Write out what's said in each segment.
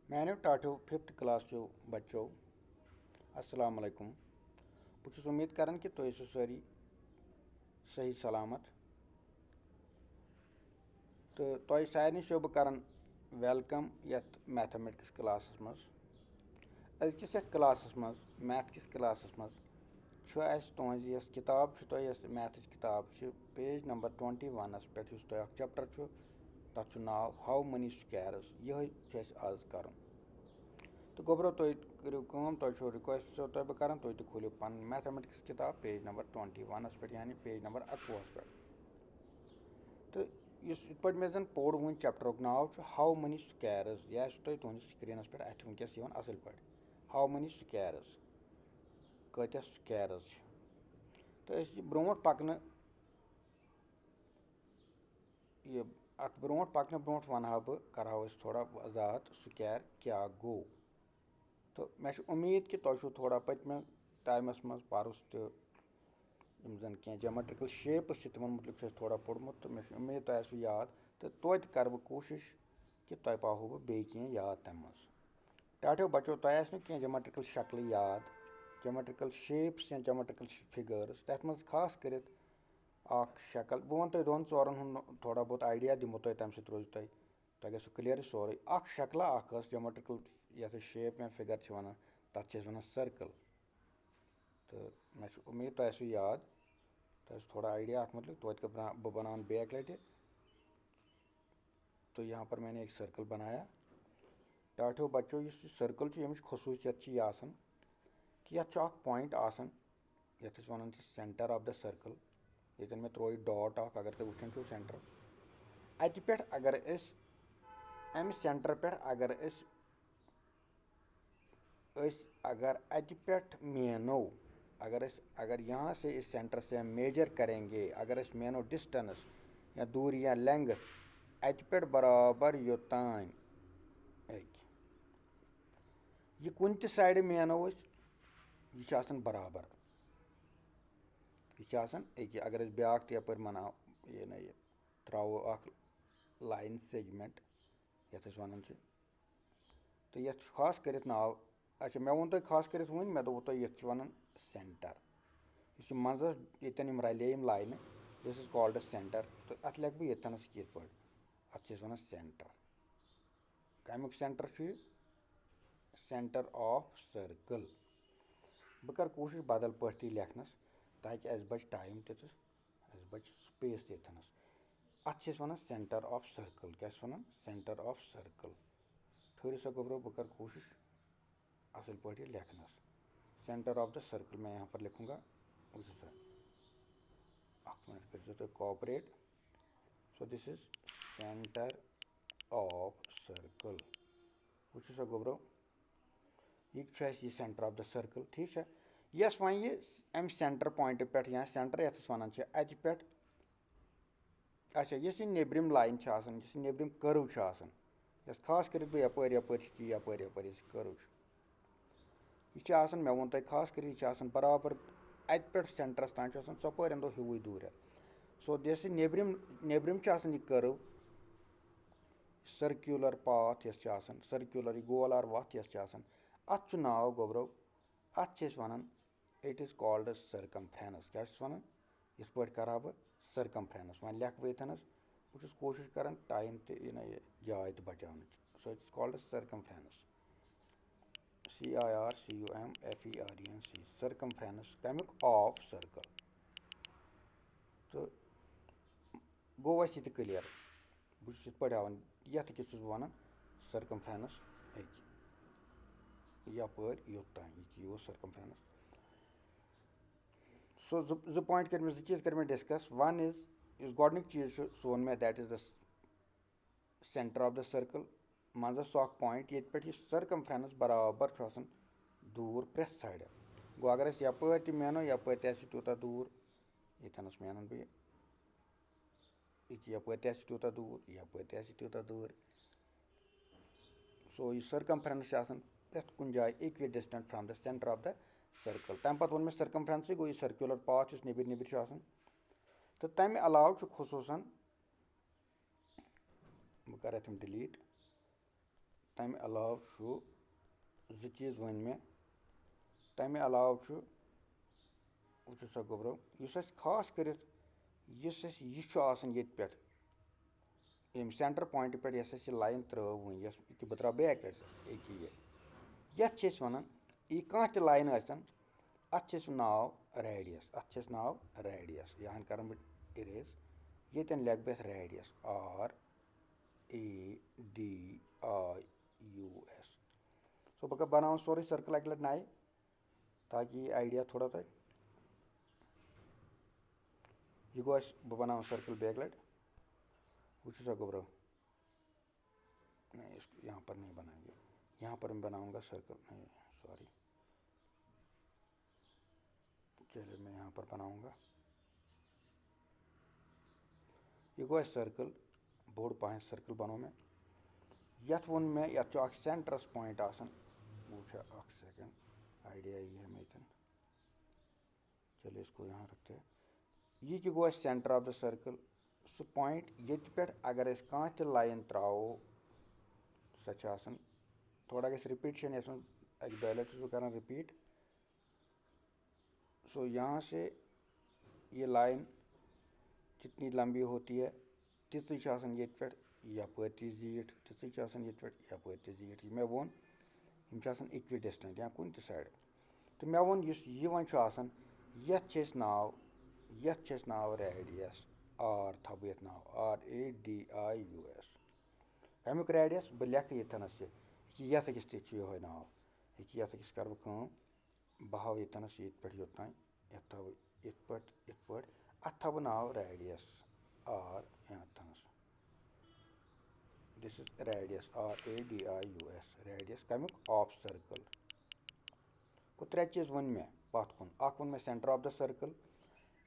मैंने टाटो 5th class के बच्चों अस्सलाम वालेकुम। बहुत उम्मीद करान कि तुम सारी सही सलामत तो तुम सारे सो बह करान वेलकम यथ मैथमेटिक्स क्लास मज। अजकिस क्लास मज मैथ किस क्लास मज तुज यस किताब मैथ किताब पेज नंबर 21 पे चैप्टर तथ नाव हाउ मनी स्क्वायर्स यह आज कर। तो गोबरो तुम रिक्वेस्ट तुम बह कर तुम खोलो पन मैथमेटिक्स किताब पेज नंबर 21 पे यानी पेज नंबर 21 पे। तो पे मे जन पोर वन चैप्टर नाव हाउ मनी स्क्वायर्स यह तुम स्क्रीन पे अथ वनकस असल पे हाउ मनी स्क्वायर्स कत स्क्वायर्स। तो ब्रो पकन अत ब्रो पकन ब्रो वन बह कर थोड़ा वजात स्क्वायर क्या गो। तो मे उम्मीद कि तुम थोड़ा पतम टाइमस मज पारुस तम कह जोमेट्रिकल शेप्स तिमन मुतलिक थोड़ा पोर्मुत। तो मे उम्मीद तुम याद तो तोत कर बह कोशिश कि तुम पाहो बह बे कह याद तम मज। टाटो बच्चों तुम कह जोमेट्रिकल शक्ल याद जोमेट्रिकल शेप्स या जोमेट्रिकल फिगर्स तथ मज खास कर शक्ल बह वन दोन चोरन हूँ थोड़ा बहुत आइडिया दिमो तम सत रोज तुम गो क्लियर सोरे शक्ल जोमेट्रिकल ये शेप या फिगर वन तथ वन सर्कल। तो मे उम्मीद तुम याद तुम थोड़ा आइडिया अत मुतलिक तो बह बना बैक लटे। तो यहाँ पर मैंने एक सर्कल बनाया। टाठो बच्चों इस सर्कल यम खसूसियत कि यह पॉइंट यथ वन सेंटर ऑफ द सर्कल ये मे त्रो डॉट अगर तुम वुचान सेंटर अत पे अगर अमि सेंटर पे अगर अत पे मेनो अगर यहाँ से इस सेंटर से हम मेजर करेंगे अगर मेनो डिस्टेंस या दूरी या लेंथ अत पे बराबर योतान यह कुन साइड मेनो यह बराबर यह अगर ब्या यप मना ये ना ये त्रो लाइन सेगमेंट यथ वन। तो ये खास कर नाव अच्छा मे वो खास कर वन मे दोप तुम ये वन सेंटर इस मज ये रले line this is called centre. तो अत लिख बह ये पे अत वन सेंटर कमुक सेंटर सेंटर ऑफ सर्कल। बह कर कोशिश बदल पे लिखनस ताकि अस बच टाइम तस बच स्पेस तथनस। अत वन सेंटर ऑफ सर्कल क्या वन सेंटर ऑफ सर्कल। ठहर सा गोबरो बह कर कोशिश असल पे लिखनस सेंटर ऑफ द सर्कल मैं यहाँ पर लिखूँगा वुचो सा मिनट कर cooperate. So this is centre of circle वुचो सा गोबरो यह सेंटर ऑफ द सर्कल ठीक है। यस वन ये अम सेंटर पॉइंट पे या सेंटर यथ वन अत पे अच्छा इस नेबरिम लाइन इस नेबरिम कर्व यस खास कर बह यप यप कर्व यह मे वो खास कर बराबर अत पे सेंटरस तान सपर अंदो हिवु दूर। सो दिस नेबरिम यह curve circular path yes circular गोलार वथ यस अत नाव गोबरो अत one it is called circumference क्या वन इत पे कर बह सर्कमफ्रेंस वन लिख बह ये बहुत कोशिश कर टाइम ये जाय तो बचा। So it's called circumference CIRCUMFERENC circumference कमुक ऑफ सर्कल। तो गो अस ये क्लियर बहुत पे हान यथ किस वन सर्कमफ्रेंस यप योतान यह सर्कमफ्रेंस। सो जो पॉइंट कर चीज कर डिस्कस वन इज इस गोडनिक चीज सोन मे that is the centre of the circle मज सो पॉइंट ये पे सर्कमफ्रेंस बराबर दूर प्रेथ साइड। गो अगर यप मेनो यप तूत दूर यथनस मेन बह यप तूत दूर यप तूत दूर। सो यह सर्कमफ्रेंस प्रेथ कुन जाए equidistant from the centre of the circle. तम पे वो मे सर्कमफ्रेंस गो यह सर्कुलर पाथ नबर नबर। तो तमें अलाव खसूसन बह कर डिलीट तमि अलाव ज़ चीज़ वन मे तमि अलाव वुचो सा गोब्रो युस अस खास करित युस अस यह आसान ये पे यम सेंटर पॉइंट पे यस अस लाइन त्रव वन यस कि बह त्रा बैक ये यथ वन यह कह त लाइन आसन अत नाव रेडियस अत नाव रेडियस यह कर बह इरेज ये लेख बह रेडियस RADIUS सो बह बनाव सोरे सर्कल अक लट नाय ताकि यह आइडिया थोड़ा तक यह गो बह बनाव सर्कल बैक लट वो सा गोब्रो नहीं इसको यहाँ पर नहीं बनाएंगे यहाँ पर मैं बनाऊंगा सर्कल नहीं सॉरी चलिए मैं यहाँ पर बनाऊंगा यह गो सर्कल बोर्ड पाँच सर्कल बनो मैं यथ वो मैं यथ सेंटरस पॉइंट आसन वो सेकंड आइडिया ये है मेतन चलिए इसको यहाँ रखते हैं यह कि गो सेंटर ऑफ द सर्कल सह पॉइंट ये पे अगर कह त लाइन त्रो सह थोड़ा गि रिपीटेशन अक दो लट बह कर रिपीट सो यहाँ से ये लाइन जितनी लंबी होती है तिथि ये पे यपर जीट तिथि ये पे यपर जीट मे वोन इक्वि डिस्टेंट या कुन साइड तो मे वोन यह वन यथ नाव रेडियस R थव ये नाव RADIUS कमुक रेडियस बह लेख यथनस यह अकिस ये नाव यथ अकिस कर बह हाव यथनस ये पे योतान यथ थव इत पे अत थव नाव रेडियस R यथनस this is radius RADIUS radius कमुक ऑफ सर्कल को त्रे चीज वन मे पथ कुन वन मे सेंटर ऑफ द सर्कल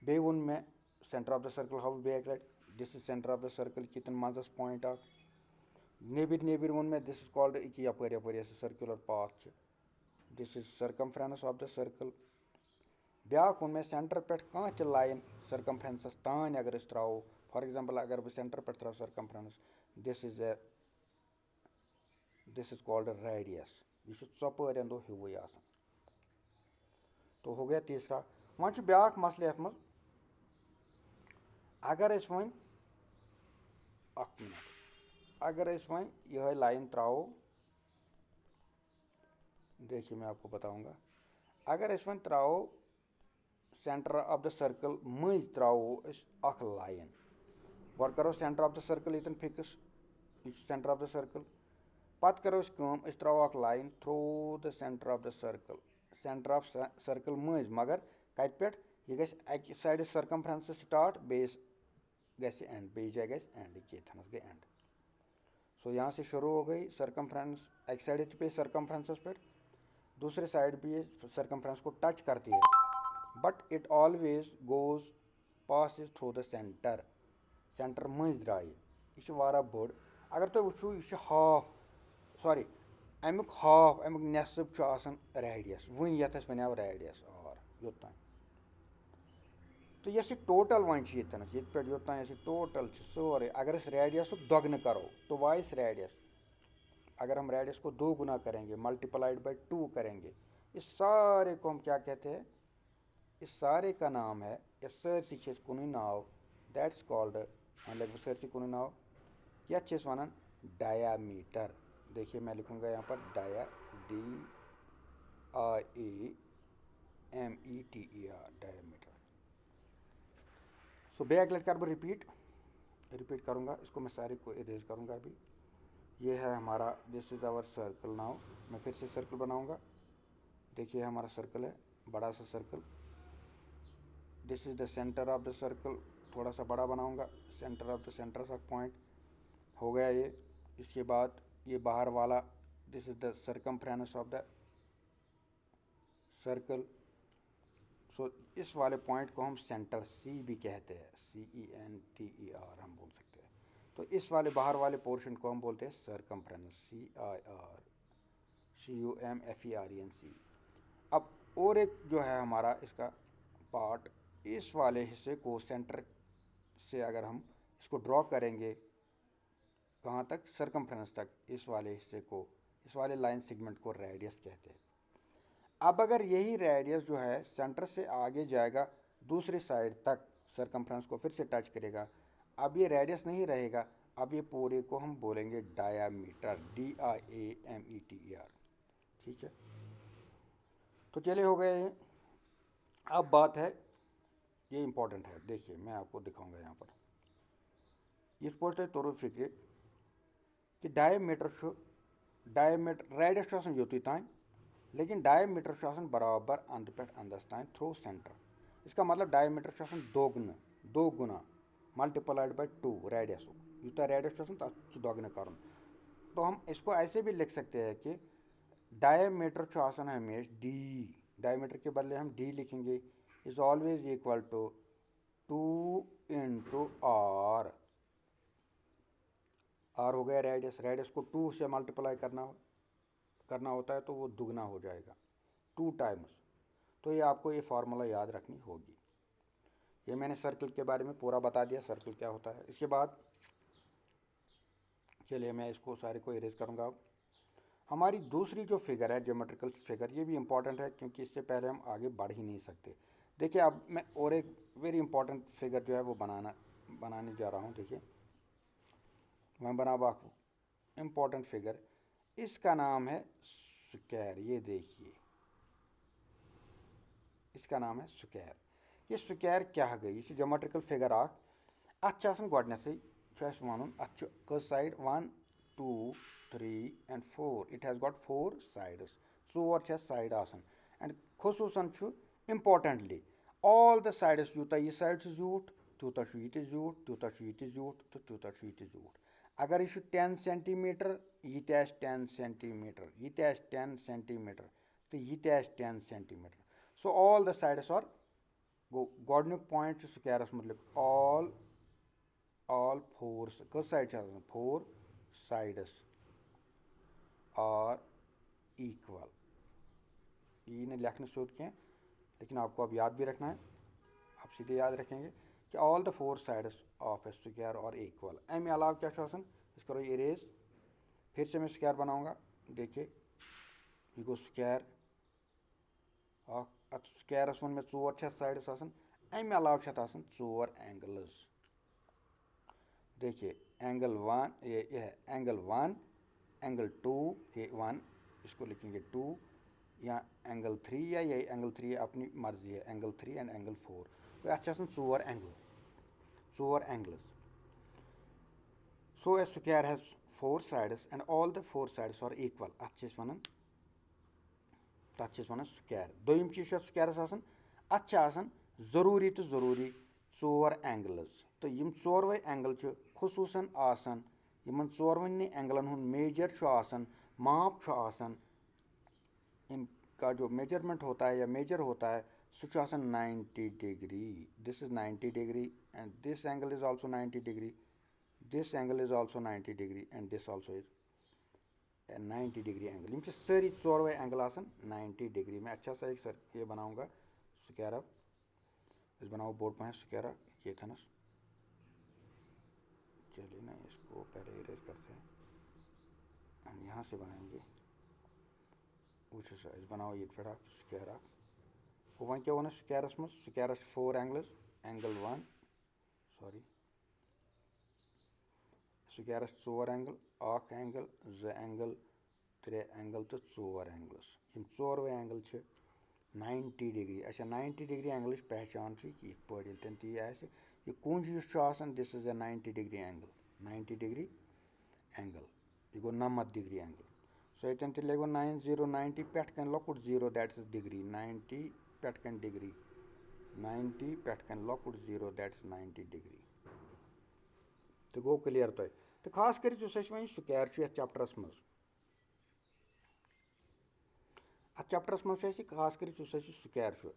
बे वोन मे सेंटर ऑफ द सर्कल हाव बैक लट this is centre of the circle कितन मजस पॉइंट नेबर वोन मे दिस इज कॉल्ड यपर यपर circular path this is circumference of the circle ब्या वोन मे सेंटर पे कह त लाइन सर्कमफ्रेंसस तान अगर त्रो फॉर एग्जांपल अगर बह सेंटर पे throw circumference this is called radius यह चौपर अंदो हिवई आसान तो हो गया तीसरा वन ब्या मसल ये मज अगर वन अगर वन यह लाइन त्रो देखिए मैं आपको बताऊंगा अगर one throw centre of the circle मज त्रो लाइन गो करो सेंटर ऑफ द सर्कल ये fix centre of the circle पत करो throw line through the centre of the circle centre of circle मज मगर कत पे यह गि साइड सर्कमफ्रेंस स्टार्ट बेस गि एंड बे जाए गि एंड ये गई एंड सो यहाँ से शुरू हो गई सर्कमफ्रेंस एक साइड पे सर्कमफ्रेंस पे दूसरे साइड भी ये सर्कमफ्रेंस को टच करती है but it always goes pass through the centre मज द्राय यह बोड़ अगर तुम वो यह हाफ सॉरी अमुक हाफ अमुक नेसफ रेडियस वन यथ वनो रेडियस R योतान तो यह टोटल वन ये पे योतान टोटल सोरे अगर रेडियस दोगुन करो तो वाइस रेडियस अगर हम रेडियस को 2 गुना करेंगे मल्टीप्लाइड बाई 2 करेंगे इस सारे को हम क्या कहते हैं इस सारे का नाम है इस सरसी कुन नाव दैट्स कॉल्ड मतलब सरसी कुन नाव यथ वन डायामीटर देखिए मैं लिखूंगा यहाँ पर DIAMETER डायामीटर सो बैक लट कर रिपीट करूँगा इसको मैं सारे को इरेज करूँगा अभी ये है हमारा this is our circle now मैं फिर से सर्कल बनाऊँगा देखिए हमारा सर्कल है बड़ा सा circle this is the centre of the circle थोड़ा सा बड़ा बनाऊँगा centre of the centre of point हो गया ये इसके बाद ये बाहर वाला this is the circumference of the circle so इस वाले पॉइंट को हम सेंटर C भी कहते हैं CENTER हम बोल सकते हैं तो इस वाले बाहर वाले पोर्शन को हम बोलते हैं सर्कमफ्रेंस CIRCUMFERENC अब और एक जो है हमारा इसका पार्ट इस वाले हिस्से को सेंटर से अगर हम इसको ड्रॉ करेंगे कहाँ तक, सर्कमफ्रेंस तक, इस वाले हिस्से को, इस वाले लाइन सेगमेंट को रेडियस कहते हैं। अब अगर यही रेडियस जो है सेंटर से आगे जाएगा दूसरी साइड तक, सर्कमफ्रेंस को फिर से टच करेगा, अब ये रेडियस नहीं रहेगा, अब ये पूरे को हम बोलेंगे डायामीटर, DIAMETER। ठीक है, तो चले हो गए। अब बात है, ये इंपॉर्टेंट है, देखिए मैं आपको दिखाऊंगा यहाँ पर। ये पोस्ट तौर फिक्र कि डायमीटर रेडियस यूत तान, लेकिन डायमीटर बराबर अंद पे अंदस तान थ्रू सेंटर। इसका मतलब डायमीटर दो गुना मल्टीप्लाइड बाय 2 रेडियस, यूता रेडियस तथ दोगुना कर। तो हम इसको ऐसे भी लिख सकते हैं कि डायमीटर हमेशा डी, डायमीटर के बदले हम डी लिखेंगे, is always equal to 2 into r. R हो गया रेडियस, रेडियस को 2 से मल्टीप्लाई करना होता है तो वो दुगना हो जाएगा 2 टाइम्स। तो ये आपको ये फार्मूला याद रखनी होगी। ये मैंने सर्कल के बारे में पूरा बता दिया, सर्कल क्या होता है। इसके बाद चलिए मैं इसको सारे को इरेज करूँगा। अब हमारी दूसरी जो फिगर है, ज्योमेट्रिकल फिगर, ये भी इंपॉर्टेंट है क्योंकि इससे पहले हम आगे बढ़ ही नहीं सकते। देखिए अब मैं और एक वेरी इंपॉर्टेंट फिगर जो है वो बनाने जा रहा हूँ। देखिए मैं बना इंपॉर्टेंट फिगर, इसका नाम है स्क्वायर। ये देखिए इसका नाम है स्क्वायर। ये स्क्वायर क्या गई, ये ज्योमेट्रिकल फिगर अत गोडनेथै वन अत कस side 1 2 3 and 4, it has got 4 sides, 4 side and खसूसन इम्पॉर्टेंटली all the sides यूता यह साइड ज़ूट तूता यह ज़ूट, तूता यह ज़ूट तो तूता यह ज़ूट। अगर यह 10 सेंटीमीटर यह 10 सेंटीमीटर, यह 10 सेंटीमीटर तो यह 10 centimetre. So all the sides are गोडनुक पॉइंट स्क्वायरस मतलब ऑल 4 कस साइड 4 साइड्स आर इक्वल। ये नहीं लिखना सोच के, लेकिन आपको अब याद भी रखना है। आप सीधे याद रखेंगे कि all the 4 sides of a square और इक्वल। अमे अलाव क्या इस करो इरेज, फिर से मैं स्क्वायर बनाऊंगा। देखिए यह गो स्क्वायर, अत स्क्वायरस वो मे 4 साइड्स अमे अलाव 4 एंगल्स। देखिए एंगल 1, ये है एंगल 1, एंगल 2, ये 1 इसको लिखेंगे 2, या एंगल 3, या ये एंगल 3 अपनी मर्जी है, एंगल 3 एंड एंगल 4। तो अत 4 angles. So A square has 4 sides and all the 4 sides are equal। अत वन स्क्वायर। दोम चीज स्क्वायरस अत जरूरी तो जरूरी 4 एंगल्स। तो यम 4 एंगल खसूसन इन 4 एंगलन हुन मेजर माप इनका जो मेजरमेंट होता है या मेजर होता है so 90 degree. This is 90 degree and this angle is also 90 degree, this angle is also 90 degree and this also is 90 degree angle. इन सारी 4 एंगल 90 डिग्री। मैं अच्छा सा एक सर ये बनाऊंगा स्क्वायर। अब इस बनाओ बोर्ड पर स्क्वायर ये था ना। चलिए ना इसको पहले इरेज करते हैं, हम यहाँ से बनाएंगे। उस साइज बनाओ ये फिर स्क्वायर वो क्या वन स्क्वायरस मज squires 4 angles, angle 1 sorry squires 4 angle, angle 2 angle 3 angle तो 4 एंगल्स। यम 4 एंगल 90 डिग्री। अच्छा 90 डिग्री एंगल पहचान कि तन यह कुंज this is a 90 degree angle, 90 degree angle. यह गो 90 डिग्री एंगल। सो ये लगो 90 पे कन लकुट 0 दैट इज डिग्री, 90 पे कन डिग्री, 90 पे कन लकुट 0 दैट इज 90 डिग्री। तो गो क्लियर तुम। तो खास कर वो स्क्वायर ये चैप्टरस मज, अत चैप्टरस मज खास कर स्क्वायर।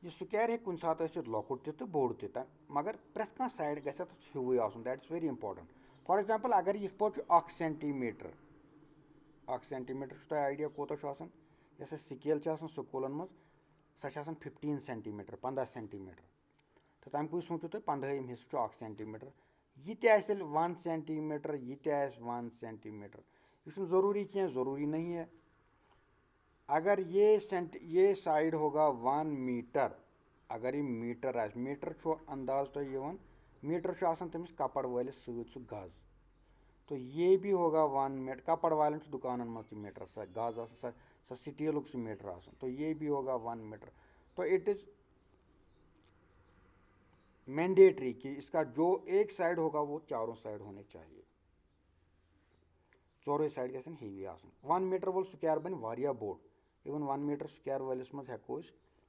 यह स्क्वायर हे कुन सात लकुट तो बोड़ त, मगर प्रेथ कह साइड गि हिवुई आसन, that is very important. For example अगर यह पे 1 सेंटीमीटर, 1 सेंटीमीटर तुम आइडिया कोत यस स्केल स्कूलन मज सह 15 सेंटीमीटर, 15 सेंटीमीटर। तो तम सोचो तुम 15 हिस्स 1 सेंटीमीटर। यह तह आसि 1 सेंटीमीटर, यह तह आसि 1 सेंटीमीटर। यह छुनह ज़रूरी कह, ज़रूरी नहीं है। अगर ये साइड होगा 1 मीटर, अगर ये मीटर आसि, मीटर छो अंदाज तो यवन, मीटर छो आसान तमिस कपड़ वालिस सत सु गज। तो ये भी होगा 1 मीटर। कपड़ वालन दुकान मज मीटर सा गज आसान, सा स्टील से मीटर आसान, तो ये भी होगा 1 मीटर। तो इट इज़ मैंडेटरी कि इसका जो एक साइड होगा वो चारों साइड होने चाहिए, चोरो साइड गसन हेवी आसन। 1 मीटर वोल स्क्वायर बन वारिया बोड़। इवन 1 मीटर स्क्वायर वालिस मज हेको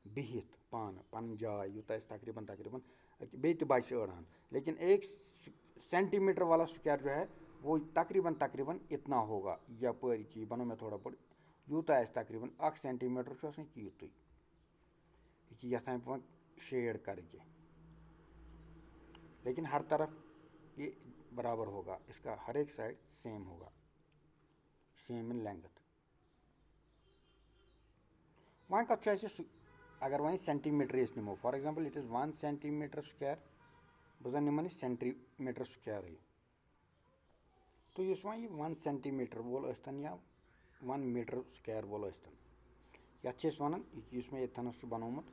बिहित पान पन जाय यूत तकरीबन तकरीबन बे बच अड़ान। लेकिन 1 सेंटीमीटर वाला स्क्वायर जो है वो तकरीबन तकरीबन इतना होगा, यपर की बनो मैं थोड़ा बोड़ यूत तकरीबन 1 सेंटीमीटर यूत कि यथ पे शेड करके, लेकिन हर तरफ ये बराबर होगा, इसका हर एक साइड सेम होगा, सेम इन लेंथ। वह कत अगर वह centimetre NaMo, for example it is 1 centimetre square, बह जन निमन सेंटीमीटर स्क्वायर। तो इस वह 1 सेंटीमीटर वोल यस्तन या 1 मीटर स्क्वायर वोल यस्तन, यथ वन इस मे ये बनोमुत,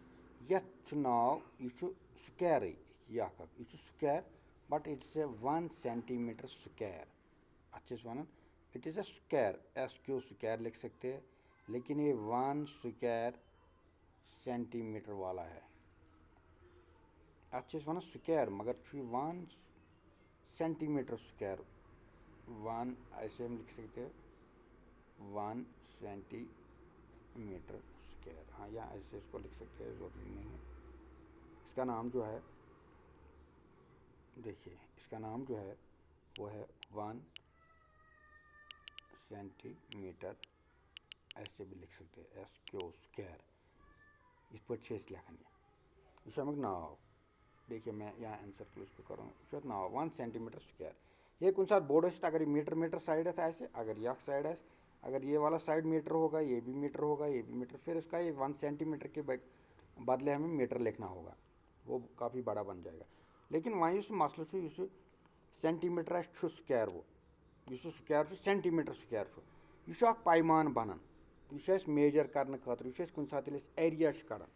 यथ नाव यह स्क्वायर, यह square but it is a 1 centimetre square. अत one it is a square, SQ square लिख सकते हैं, लेकिन ये 1 स्क्वायर सेंटीमीटर वाला है। अत वन स्क्वायर मगर 1 सेंटीमीटर स्क्वायर, 1 ऐसे हम लिख सकते हैं 1 सेंटीमीटर स्क्वायर। हाँ, या ऐसे इसको लिख सकते हैं, ज़रूरी नहीं है। इसका नाम जो है, देखिए इसका नाम जो है वो है 1 सेंटीमीटर, ऐसे भी लिख सकते हैं SQ स्क्वायर। इस पर लिखन यह अमुक नाव। देखिए मैं यहाँ आंसर क्लोज को करूँ, यह नाव 1 सेंटीमीटर स्क्वायर। ये कुछ साथ बोर्ड अगर मीटर मीटर साइड आए, अगर यह साइड आए, अगर ये वाला साइड मीटर होगा, ये भी मीटर होगा, ये भी मीटर, फिर इसका ये 1 सेंटीमीटर के बदले हमें मीटर लिखना होगा, वो काफ़ी बड़ा बन जाएगा। लेकिन वह मसल इस सेंटीमीटर स्क्वायर वो इस स्क्वायर सेंटीमीटर स्क्वायर यह पैमान बनन, यह मेजर करने खतर, यह कुछ साथ एरिया कड़ान,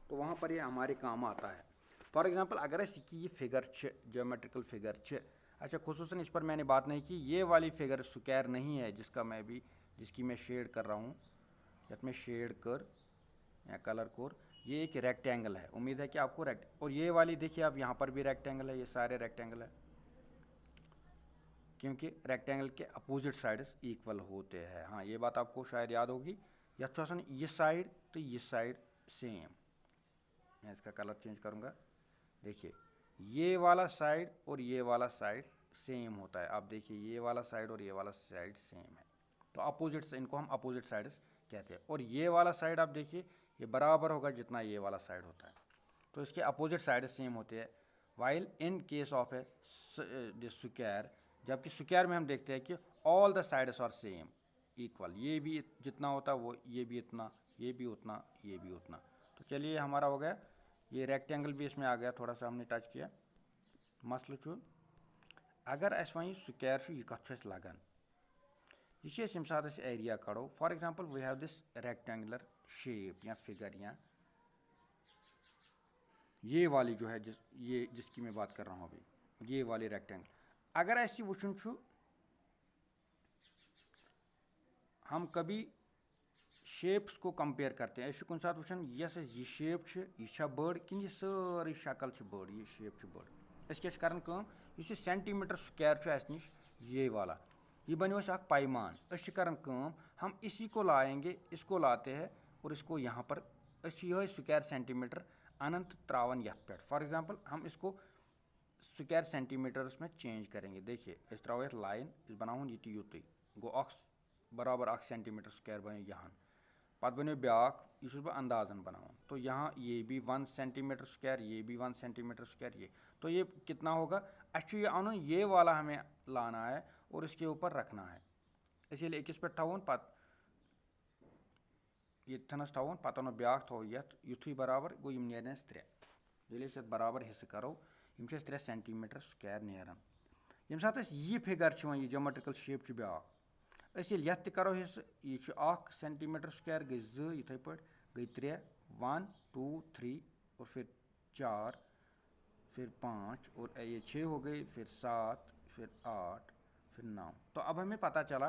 तो वहाँ पर यह हमारे काम आता है। फॉर एग्जांपल अगर ये फिगर ज्योमेट्रिकल फिगर अच्छा, खुसूसन इस पर मैंने बात नहीं की, ये वाली फिगर स्क्वायर नहीं है जिसकी मैं शेड कर रहा हूँ, यथ में शेड कर या कलर कोर, ये एक रेक्टेंगल है। उम्मीद है कि आपको और ये वाली देखिए आप, यहाँ पर भी रेक्टेंगल है, ये सारे रेक्टेंगल है, क्योंकि रेक्टेंगल के अपोजिट साइड्स इक्वल होते हैं। हाँ, ये बात आपको शायद याद होगी। यथ ये साइड तो ये साइड सेम, मैं इसका कलर चेंज करूँगा। देखिए ये वाला साइड और ये वाला साइड सेम होता है। आप देखिए ये वाला साइड और ये वाला साइड सेम है, तो अपोजिट, इनको हम अपोजिट साइड्स कहते हैं। और ये वाला साइड आप देखिए ये बराबर होगा जितना ये वाला साइड होता है, तो इसके अपोजिट साइड सेम होते हैं। While in case of a square, जबकि स्क्वायर में हम देखते हैं कि all the sides are same equal, ये भी जितना होता है वो ये भी इतना, ये भी उतना, ये भी उतना। तो चलिए हमारा हो गया, ये रेक्टेंगल भी इसमें आ गया, थोड़ा सा हमने टच किया। मसल अगर अस वन स्क्वायर यह कत लगान, यह यम सात एरिया कड़ो, for example we have this rectangular shape या फिगर, या ये वाली जो है जिसकी मैं बात कर रहा हूँ अभी, ये वाली रेक्टेंगल, अगर ऐसी वुचन हम कभी शेप्स को कंपेयर करते हैं, कुछ साथ वुचन यस यह शेप यह बड़ कि सारी शक्ल बड़, यह शेप बड़, क्या सेंटीमीटर स्क्वायर निश ये वाला, यह बनो पैमान, हम इसी को लाएंगे, इसको लाते हैं और इसको यहाँ पर यह स्क्वायर सेंटीमीटर अनंत त्रावन यथ पे। फॉर एग्जांपल हम इसको स्क्वायर सेंटीमीटर्स में चेंज करेंगे। देखिए इस त्रो यथ लाइन, इस बनावन ये यूत गो बराबर 1 सेंटीमीटर स्क्वायर बनो यहाँ, पत बनो ब्याक, यह बह अंदाजन बनावन, तो यहाँ ये भी 1 सेंटीमीटर स्क्वायर, ये भी 1 सेंटीमीटर स्क्वायर, ये तो ये कितना होगा। अच्छी ये अन ये वाला हमें लाना है और इसके ऊपर रखना है, इसीलिए अकिस पे थवन पत ये थनस थवन पत अनो ब्याक थो यथ युथुई बराबर गो यम नेरनेस 3। ये बराबर हिस्से करो, यम 3 सेंटीमीटर स्क्वायर नेरान। यम साथ यह फिगर ये जोमेट्रिकल शेप ब्याक ये करो हिस्स यह 1 सेंटीमीटर स्क्वायर गई 2 इथे पे गई 3 1 2 3 और फिर 4 फिर 5 और ये 6 हो गई फिर 7 फिर 8 फिर 9। तो अब हमें पता चला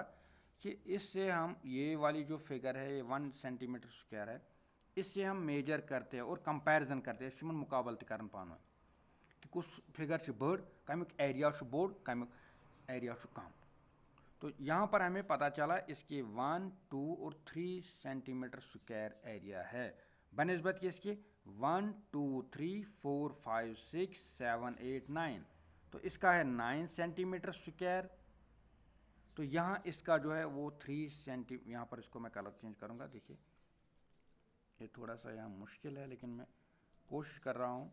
कि इससे हम ये वाली जो फिगर है ये 1 सेंटीमीटर स्क्वायर है, इससे हम मेजर करते हैं और कंपैरिजन करते हैं मुकाबल कर पान कि कुछ फिगर बड़ कमुक एरिया बोड़ कमुक एरिया कम। तो यहाँ पर हमें पता चला इसके 1 2 और 3 सेंटीमीटर स्क्वायर एरिया है बनस्बत कि इसके 1 2 3 4 5 6 7 8 9। तो इसका है 9 सेंटीमीटर स्क्वायर। तो यहाँ इसका जो है वो 3 सेंटी, यहाँ पर इसको मैं कलर चेंज करूँगा। देखिए ये थोड़ा सा यहाँ मुश्किल है लेकिन मैं कोशिश कर रहा हूँ।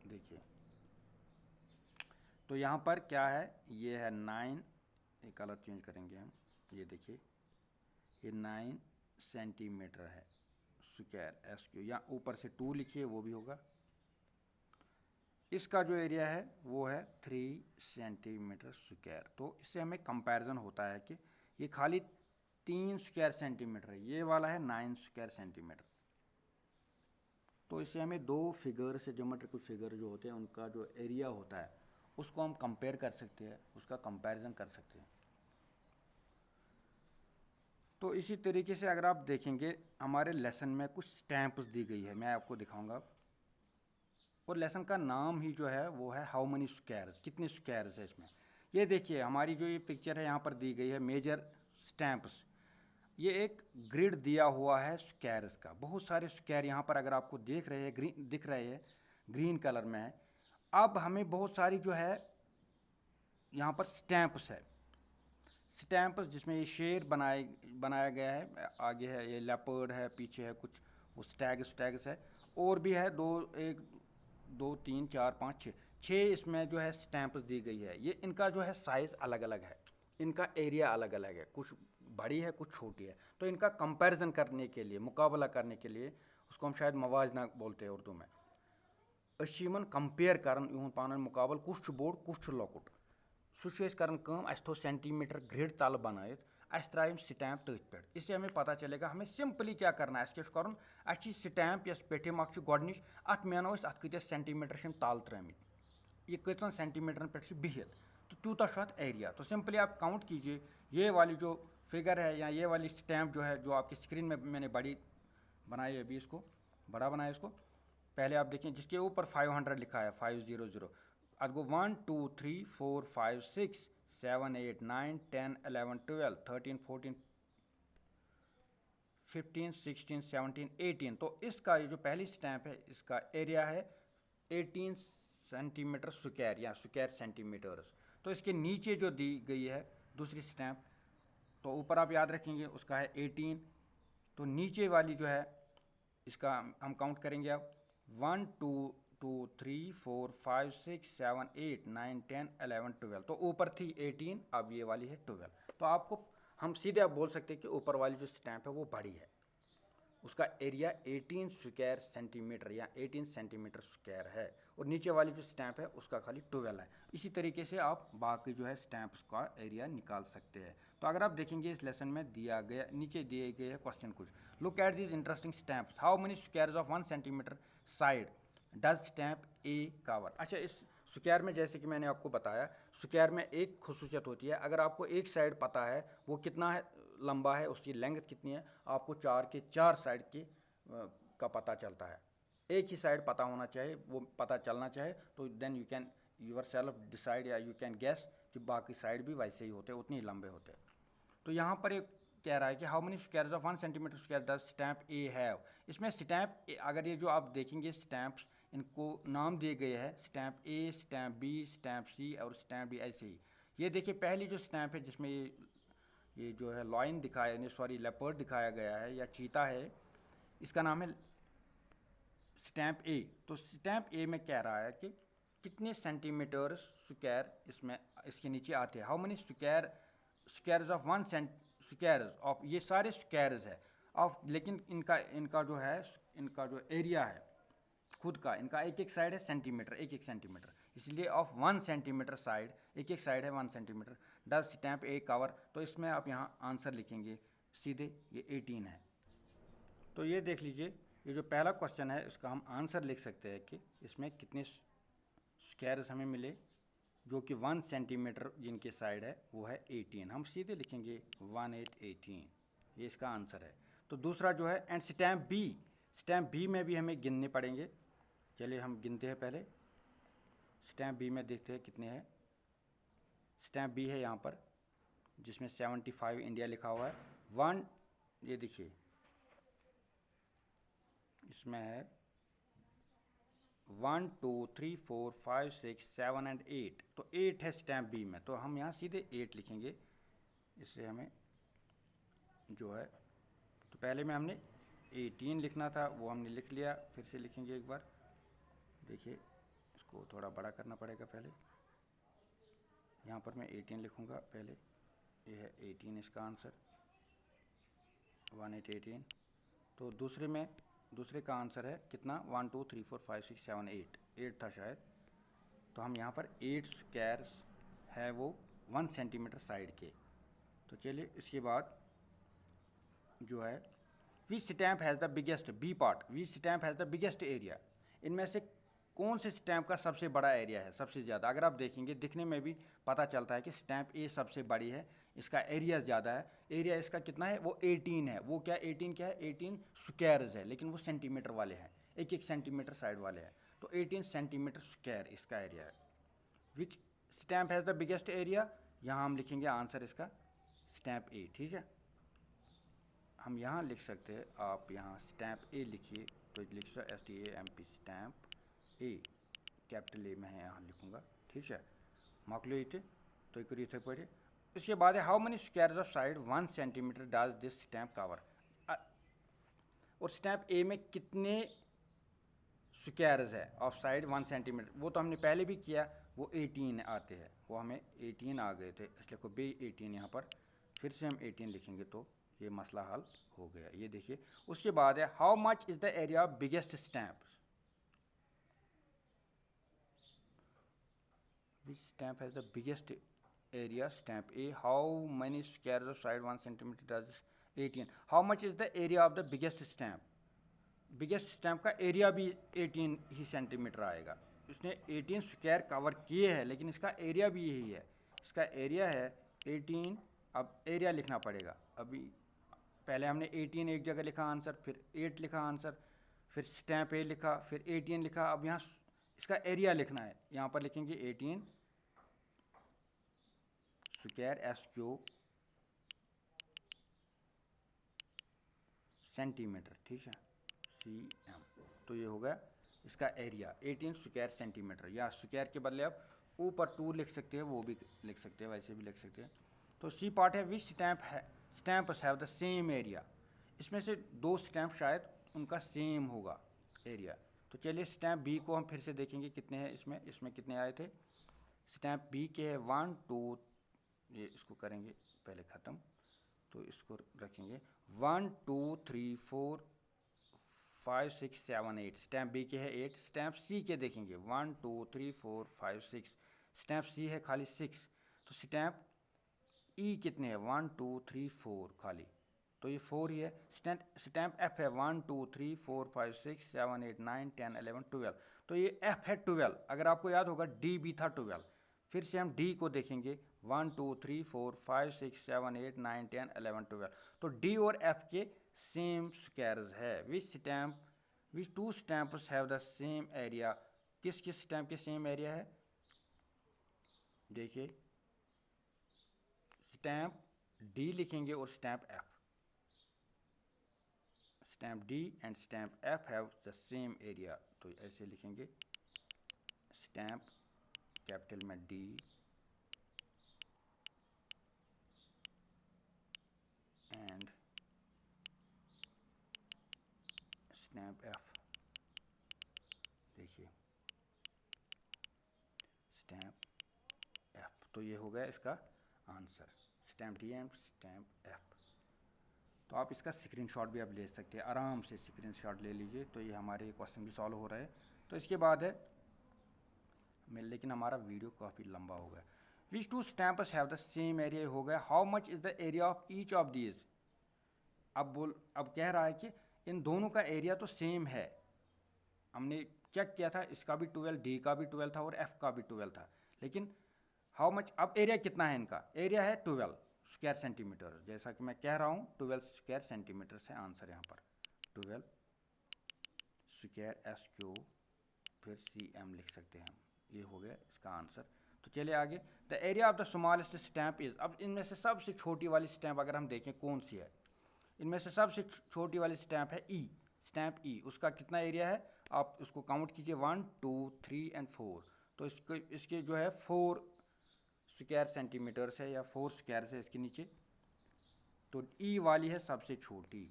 देखिए तो यहाँ पर क्या है, ये है 9, ये कलर चेंज करेंगे हम। ये देखिए ये 9 सेंटीमीटर है स्क्वायर एस क्यू, या ऊपर से 2 लिखिए वो भी होगा। इसका जो एरिया है वो है 3 सेंटीमीटर स्क्वायर। तो इससे हमें कंपैरिजन होता है कि ये खाली 3 स्क्वायर सेंटीमीटर है, ये वाला है 9 स्क्वायर सेंटीमीटर। तो इससे हमें दो फिगर से ज्योमेट्रिकल फिगर जो होते हैं उनका जो एरिया होता है उसको हम कंपेयर कर सकते हैं, उसका कंपैरिजन कर सकते हैं। तो इसी तरीके से अगर आप देखेंगे हमारे लेसन में कुछ स्टैंप्स दी गई है, मैं आपको दिखाऊंगा। और लेसन का नाम ही जो है वो है हाउ मनी स्क्वायर्स, कितने स्क्वायर्स है इसमें। ये देखिए हमारी जो ये पिक्चर है यहाँ पर दी गई है मेजर स्टैंप्स। ये एक ग्रिड दिया हुआ है स्क्वायर्स का, बहुत सारे स्क्वायर यहाँ पर अगर आपको देख रहे हैं दिख रहे हैं ग्रीन कलर में है। अब हमें बहुत सारी जो है यहाँ पर स्टैंप्स है, स्टैंप्स जिसमें ये शेर बनाया गया है, आगे है ये लेपर्ड है, पीछे है कुछ वो स्टैग्स है, और भी है 1 2 3 4 5 6 इसमें जो है स्टैंप्स दी गई है। ये इनका जो है साइज़ अलग अलग है, इनका एरिया अलग अलग है, कुछ बड़ी है कुछ छोटी है। तो इनका कंपैरिजन करने के लिए, मुकाबला करने के लिए, उसको हम शायद मवाजना बोलते हैं उर्दू में, अशीमन कंपेयर करन इहुन पान मुकाबल कुछ बोड़ कुछ लॉकुट सह कर थो सेंटीमीटर ग्रिड तल बनाइत अस त्रायम स्टैंप तथ पे। इससे हमें पता चलेगा हमें सिंपली क्या करना है, क्या कर स्टैंप यस पेटिम गोडनिश अत मेनो अत कत सेंटीमीटर तल त्रमित, ये कतन सेंटीमीटर पे बिहित, तो तूता एरिया। तो सिंपली आप काउंट कीजिए ये वाली जो फिगर है या ये वाली स्टैंप जो है जो आपकी स्क्रीन में मैंने बड़ी बनाई अभी, इसको बड़ा बनाया इसको। पहले आप देखें जिसके ऊपर 500 लिखा है 500, अब गो 1 2 3 4 5 6 7 8 9 10 11 12 13 14 15 16 17 18। तो इसका ये जो पहली स्टैंप है इसका एरिया है 18 सेंटीमीटर स्क्वायर या स्क्वायर सेंटीमीटर्स। तो इसके नीचे जो दी गई है दूसरी स्टैंप, तो ऊपर आप याद रखेंगे उसका है 18, तो नीचे वाली जो है इसका हम काउंट करेंगे अब 1 2 2 3 4 5 6 7 8 9 10 11 12। तो ऊपर थी 18, अब ये वाली है 12। तो आपको हम सीधे आप बोल सकते हैं कि ऊपर वाली जो स्टैंप है वो बड़ी है, उसका एरिया 18 स्क्वायर सेंटीमीटर या 18 सेंटीमीटर स्क्वायर है, और नीचे वाली जो स्टैंप है उसका खाली 12 है। इसी तरीके से आप बाकी जो है स्टैंप्स का एरिया निकाल सकते हैं। तो अगर आप देखेंगे इस लेसन में दिया गया, नीचे दिए गए है क्वेश्चन कुछ, look at this interesting stamps, how many squares of 1 centimetre side does stamp A cover. अच्छा, इस स्क्वायर में जैसे कि मैंने आपको बताया स्क्वायर में एक खुसूसियत होती है, अगर आपको एक साइड पता है वो कितना है लंबा है, उसकी लेंथ कितनी है, आपको 4 के 4 साइड की का पता चलता है। एक ही साइड पता होना चाहिए, वो पता चलना चाहिए, तो then you can yourself decide या यू कैन गैस कि बाकी साइड भी वैसे ही होते हैं, उतने ही लंबे होते हैं। तो यहाँ पर एक कह रहा है कि how many squares of 1 centimetre square does stamp A have. इसमें स्टैंप अगर ये जो आप देखेंगे स्टैंप्स इनको नाम दिए गए हैं, स्टैंप ए, स्टैंप बी, स्टैंप सी और स्टैंप डी, ऐसे ही। ये देखिए पहली जो स्टैंप है जिसमें ये जो है लॉइन दिखाया, सॉरी लेपर्ड दिखाया गया है या चीता है, इसका नाम है स्टैंप ए। तो स्टैंप ए में कह रहा है कि कितने सेंटीमीटर स्क्वायर इसमें इसके नीचे आते हैं, how many squares of 1 squares of, ये सारे स्क्वायर्स है ऑफ, लेकिन इनका जो है इनका जो एरिया है खुद का, इनका एक एक साइड है सेंटीमीटर, एक एक सेंटीमीटर, इसलिए ऑफ 1 सेंटीमीटर साइड, एक एक साइड है 1 centimetre, does stamp A cover. तो इसमें आप यहाँ आंसर लिखेंगे सीधे, ये 18 है। तो ये देख लीजिए, ये जो पहला क्वेश्चन है इसका हम आंसर लिख सकते हैं कि इसमें कितने स्क्वायर्स हमें मिले, जो कि 1 सेंटीमीटर जिनके साइड है वो है 18। हम सीधे लिखेंगे 1818, ये इसका आंसर है। तो दूसरा जो है and stamp B, stamp B में भी हमें गिनने पड़ेंगे। चलिए हम गिनते हैं पहले, स्टैम्प बी में देखते हैं कितने हैं। स्टैम्प बी है यहाँ पर, जिसमें 75 इंडिया लिखा हुआ है। 1, ये देखिए इसमें है 1 2 3 4 5 6 7 एंड 8, तो 8 है स्टैम्प बी में, तो हम यहाँ सीधे 8 लिखेंगे। इससे हमें जो है, तो पहले में हमने 18 लिखना था, वो हमने लिख लिया, फिर से लिखेंगे एक बार। देखिए इसको थोड़ा बड़ा करना पड़ेगा पहले, यहाँ पर मैं 18 लिखूँगा पहले, ये है 18 इसका आंसर, 1818। तो दूसरे का आंसर है कितना, 1 2 3 4 5 6 7 8 था शायद। तो हम यहाँ पर 8 स्क्वायर्स है वो 1 सेंटीमीटर साइड के। तो चलिए इसके बाद जो है which stamp has the biggest, B part, which stamp has the biggest area, इनमें से कौन से स्टैम्प का सबसे बड़ा एरिया है, सबसे ज़्यादा। अगर आप देखेंगे दिखने में भी पता चलता है कि स्टैम्प ए सबसे बड़ी है, इसका एरिया ज़्यादा है। एरिया इसका कितना है, वो 18 है। वो क्या 18 क्या है, 18 स्क्वायर्स है, लेकिन वो सेंटीमीटर वाले हैं, एक एक सेंटीमीटर साइड वाले हैं। तो 18 सेंटीमीटर स्क्वायर इसका एरिया है। Which stamp has the biggest area, यहाँ हम लिखेंगे आंसर इसका स्टैम्प ए। ठीक है, हम यहाँ लिख सकते हैं, आप यहाँ स्टैम्प ए लिखिए, तो लिख सकते STAMP stamp A, capital A में है, यहाँ लिखूँगा। ठीक है, माकलो इथे तो एक रीथे पढ़े। इसके बाद है how many squares of side 1 centimetre does this stamp cover, और स्टैम्प ए में कितने स्क्वायर्स है ऑफ साइड 1 सेंटीमीटर, वो तो हमने पहले भी किया, वो 18 आते हैं, वो हमें 18 आ गए थे, इसलिए को बी 18 यहाँ पर फिर से हम 18 लिखेंगे, तो ये मसला हल हो गया। ये देखिए, उसके बाद है how much is the area of biggest stamp, which stamp has the biggest area, stamp A, how many squares of side 1 centimetre does 18, how much is the area of the biggest stamp, biggest stamp का area भी 18 ही centimetre आएगा। इसने 18 square cover किए हैं, लेकिन इसका area भी यही है, इसका एरिया है 18। अब एरिया लिखना पड़ेगा, अभी पहले हमने 18 एक जगह लिखा आंसर, फिर 8 लिखा आंसर, फिर स्टैम्प ए लिखा, फिर 18 लिखा। अब यहाँ इसका एरिया लिखना है, यहाँ पर लिखेंगे 18 स्क्वायर SQ सेंटीमीटर। ठीक है, CM, तो ये हो गया इसका एरिया 18 स्क्वायर सेंटीमीटर, या स्क्वायर के बदले आप ऊपर 2 लिख सकते हैं, वो भी लिख सकते हैं, वैसे भी लिख सकते हैं। तो सी पार्ट है which stamps have the same area, इसमें से 2 स्टैम्प शायद उनका सेम होगा एरिया। तो चलिए स्टैम्प बी को हम फिर से देखेंगे कितने हैं, इसमें कितने आए थे। स्टैम्प बी के है 1 2, ये इसको करेंगे पहले ख़त्म, तो इसको रखेंगे 1 2 3 4 5 6 7 8, स्टैम्प बी के है 8। स्टैम्प सी के देखेंगे 1 2 3 4 5 6, स्टैम्प सी है खाली 6। तो स्टैम्प ई कितने हैं, 1 2 3 4 खाली, तो ये 4 ही है। स्टैम्प एफ है 1 2 3 4 5 6 7 8 9 10 11 12, तो ये एफ है 12। अगर आपको याद होगा डी भी था 12, फिर से हम डी को देखेंगे 1 2 3 4 5 6 7 8 9 10 11 12, तो डी और एफ के सेम स्क्वायर्स है। विच 2 stamps have the same area, किस किस स्टैम्प के सेम एरिया है, देखिए स्टैम्प डी लिखेंगे और stamp F, stamp D and stamp F have the same area, तो ऐसे लिखेंगे स्टैम्प कैपिटल में डी एंड स्टैम्प एफ, देखिए स्टैम्प एफ, तो ये हो गया इसका answer, stamp D and stamp F. तो आप इसका स्क्रीनशॉट भी आप ले सकते हैं, आराम से स्क्रीनशॉट ले लीजिए, तो ये हमारे क्वेश्चन भी सॉल्व हो रहा है। तो इसके बाद है लेकिन हमारा वीडियो काफ़ी लंबा हो गया। Which two stamps have the same area हो गया, how much is the area of each of these. अब कह रहा है कि इन दोनों का एरिया तो सेम है, हमने चेक किया था, इसका भी 12, डी का भी 12 था और एफ का भी 12 था, लेकिन हाउ मच, अब एरिया कितना है इनका, एरिया है 12 स्क्वायर सेंटीमीटर, जैसा कि मैं कह रहा हूँ 12 स्क्वायर सेंटीमीटर से आंसर यहाँ पर 12 स्क्वायर एस क्यू फिर सी एम लिख सकते हैं हम, ये हो गया इसका आंसर। तो चलिए आगे, the area of the smallest stamp is, अब इनमें से सबसे छोटी वाली स्टैम्प अगर हम देखें कौन सी है, इनमें से सबसे छोटी वाली स्टैम्प है ई, स्टैम्प ई, उसका कितना एरिया है आप उसको काउंट कीजिए 1 2 3 एंड 4, तो इसके जो है 4 स्क्वायर सेंटीमीटर से या 4 स्क्वायर से इसके नीचे, तो ई वाली है सबसे छोटी।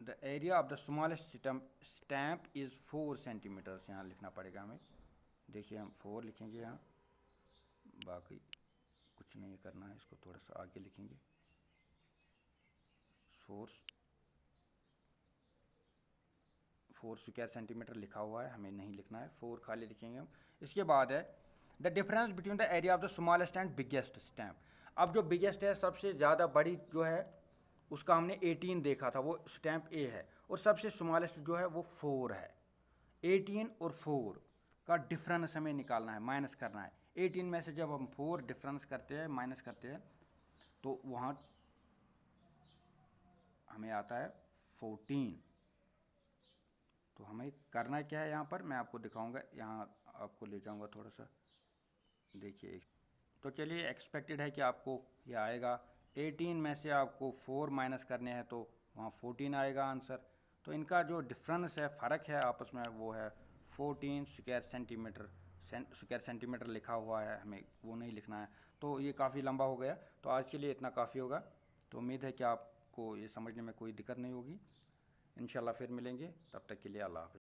The area of the smallest stamp is 4 centimetres, यहाँ लिखना पड़ेगा हमें, देखिए हम 4 लिखेंगे यहाँ, बाकी कुछ नहीं करना है, इसको थोड़ा सा आगे लिखेंगे, 4 स्क्वायर सेंटीमीटर लिखा हुआ है, हमें नहीं लिखना है, 4 खाली लिखेंगे हम। इसके बाद है the difference between the area of the smallest and biggest stamp. अब जो बिगेस्ट है, सबसे ज़्यादा बड़ी जो है उसका हमने 18 देखा था, वो स्टैम्प ए है, और सबसे स्मॉलेस्ट जो है वो 4 है। 18 और 4 का डिफरेंस हमें निकालना है, माइनस करना है। 18 में से जब हम 4 डिफरेंस करते हैं, माइनस करते हैं, तो वहाँ हमें आता है 14। तो हमें करना क्या है यहाँ पर, मैं आपको दिखाऊंगा, यहाँ आपको ले जाऊंगा थोड़ा सा, देखिए। तो चलिए, एक्सपेक्टेड है कि आपको ये आएगा, 18 में से आपको 4 माइनस करने हैं तो वहाँ 14 आएगा आंसर। तो इनका जो डिफरेंस है, फ़र्क है आपस में, वो है 14 स्क्वायर सेंटीमीटर। स्क्वायर सेंटीमीटर लिखा हुआ है, हमें वो नहीं लिखना है। तो ये काफ़ी लंबा हो गया, तो आज के लिए इतना काफ़ी होगा। तो उम्मीद है कि आपको ये समझने में कोई दिक्कत नहीं होगी। इंशाल्लाह फिर मिलेंगे, तब तक के लिए अल्लाह हाफ़िज़।